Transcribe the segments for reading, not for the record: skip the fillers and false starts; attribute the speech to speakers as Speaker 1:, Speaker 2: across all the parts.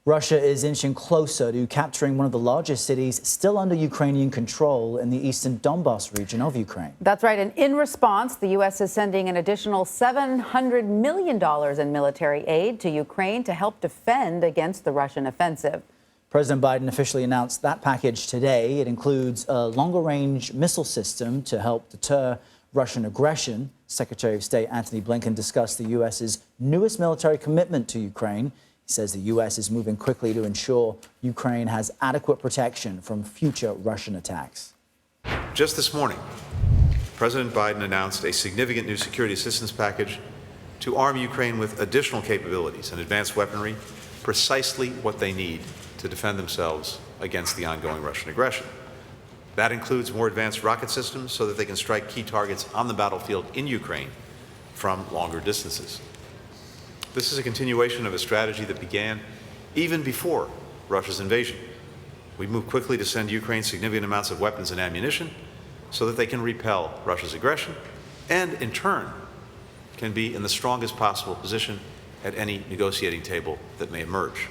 Speaker 1: Russia is inching closer to capturing one of the largest cities still under Ukrainian control in the eastern Donbas region of Ukraine.
Speaker 2: That's right. And in response, the U.S. is sending an additional $700 million in military aid to Ukraine to help defend against the Russian offensive.
Speaker 1: President Biden officially announced that package today. It includes a longer-range missile system to help deter Russian aggression. Secretary of State Antony Blinken discussed the U.S.'s newest military commitment to Ukraine. He says the U.S. is moving quickly to ensure Ukraine has adequate protection from future Russian attacks.
Speaker 3: Just this morning, President Biden announced a significant new security assistance package to arm Ukraine with additional capabilities and advanced weaponry, precisely what they need to defend themselves against the ongoing Russian aggression. That includes more advanced rocket systems so that they can strike key targets on the battlefield in Ukraine from longer distances. This is a continuation of a strategy that began even before Russia's invasion. We moved quickly to send Ukraine significant amounts of weapons and ammunition so that they can repel Russia's aggression and, in turn, can be in the strongest possible position at any negotiating table that may emerge.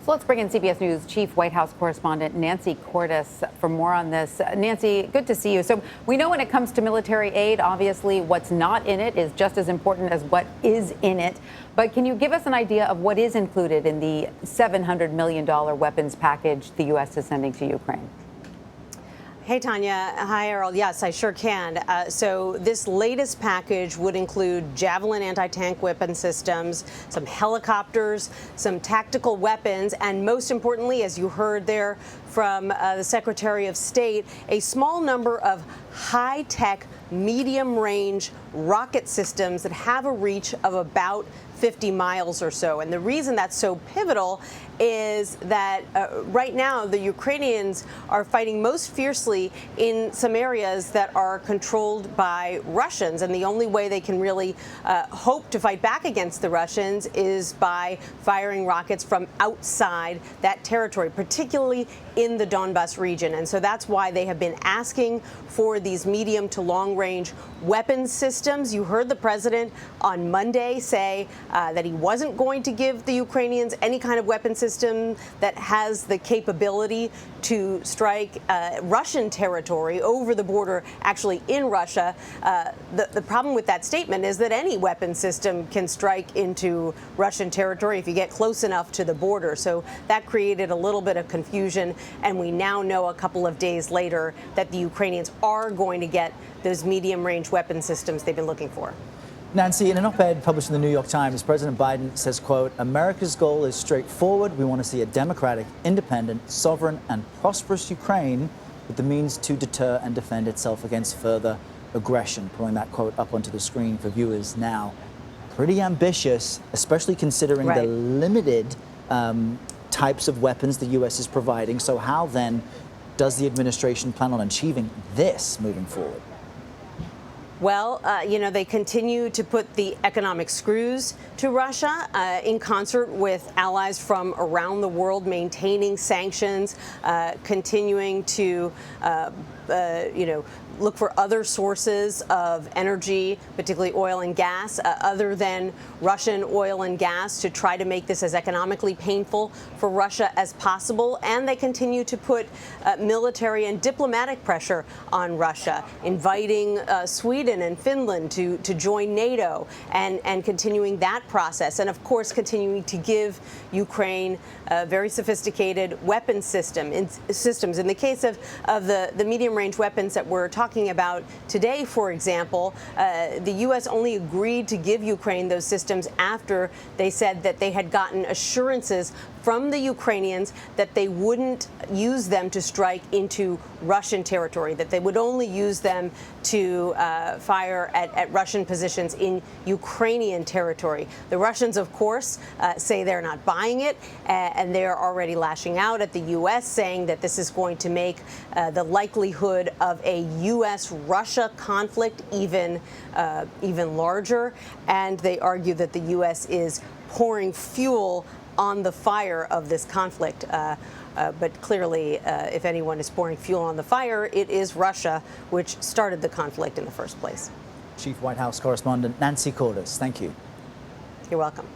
Speaker 2: So let's bring in CBS News Chief White House correspondent Nancy Cordes for more on this. Nancy, good to see you. So we know when it comes to military aid, obviously what's not in it is just as important as what is in it. But can you give us an idea of what is included in the $700 million weapons package the U.S. is sending to Ukraine?
Speaker 4: Hey, Tanya. Hi, Errol. Yes, I sure can. So this latest package would include Javelin anti-tank weapon systems, some helicopters, some tactical weapons, and most importantly, as you heard there from the Secretary of State, a small number of high-tech, medium-range rocket systems that have a reach of about 50 miles or so. And the reason that's so pivotal is that right now the Ukrainians are fighting most fiercely in some areas that are controlled by Russians. And the only way they can really hope to fight back against the Russians is by firing rockets from outside that territory, particularly in the Donbas region. And so that's why they have been asking for these medium to long range weapons systems. You heard the president on Monday say that he wasn't going to give the Ukrainians any kind of weapon system that has the capability to strike Russian territory over the border, actually in Russia. The problem with that statement is that any weapon system can strike into Russian territory if you get close enough to the border. So that created a little bit of confusion. And we now know a couple of days later that the Ukrainians are going to get those medium-range weapon systems they've been looking for.
Speaker 1: Nancy, in an op-ed published in the New York Times, President Biden says, quote, America's goal is straightforward. We want to see a democratic, independent, sovereign, and prosperous Ukraine with the means to deter and defend itself against further aggression. Pulling that quote up onto the screen for viewers now. Pretty ambitious, especially considering the limited types of weapons the U.S. is providing. So how then does the administration plan on achieving this moving forward?
Speaker 4: Well, they continue to put the economic screws to Russia in concert with allies from around the world, maintaining sanctions, continuing to, look for other sources of energy, particularly oil and gas, other than Russian oil and gas, to try to make this as economically painful for Russia as possible. And they continue to put military and diplomatic pressure on Russia, inviting Sweden and Finland to join NATO and continuing that process. And, of course, continuing to give Ukraine very sophisticated weapon systems. In the case of the medium-range weapons that we're talking about today, for example, the U.S. only agreed to give Ukraine those systems after they said that they had gotten assurances from the Ukrainians that they wouldn't use them to strike into Russian territory, that they would only use them to fire at Russian positions in Ukrainian territory. The Russians, of course, say they're not buying it, and they're already lashing out at the U.S., saying that this is going to make the likelihood of a U.S.-Russia conflict even larger. And they argue that the U.S. is pouring fuel on the fire of this conflict. But clearly, if anyone is pouring fuel on the fire, it is Russia, which started the conflict in the first place.
Speaker 1: Chief White House correspondent Nancy Cordes, thank you.
Speaker 4: You're welcome.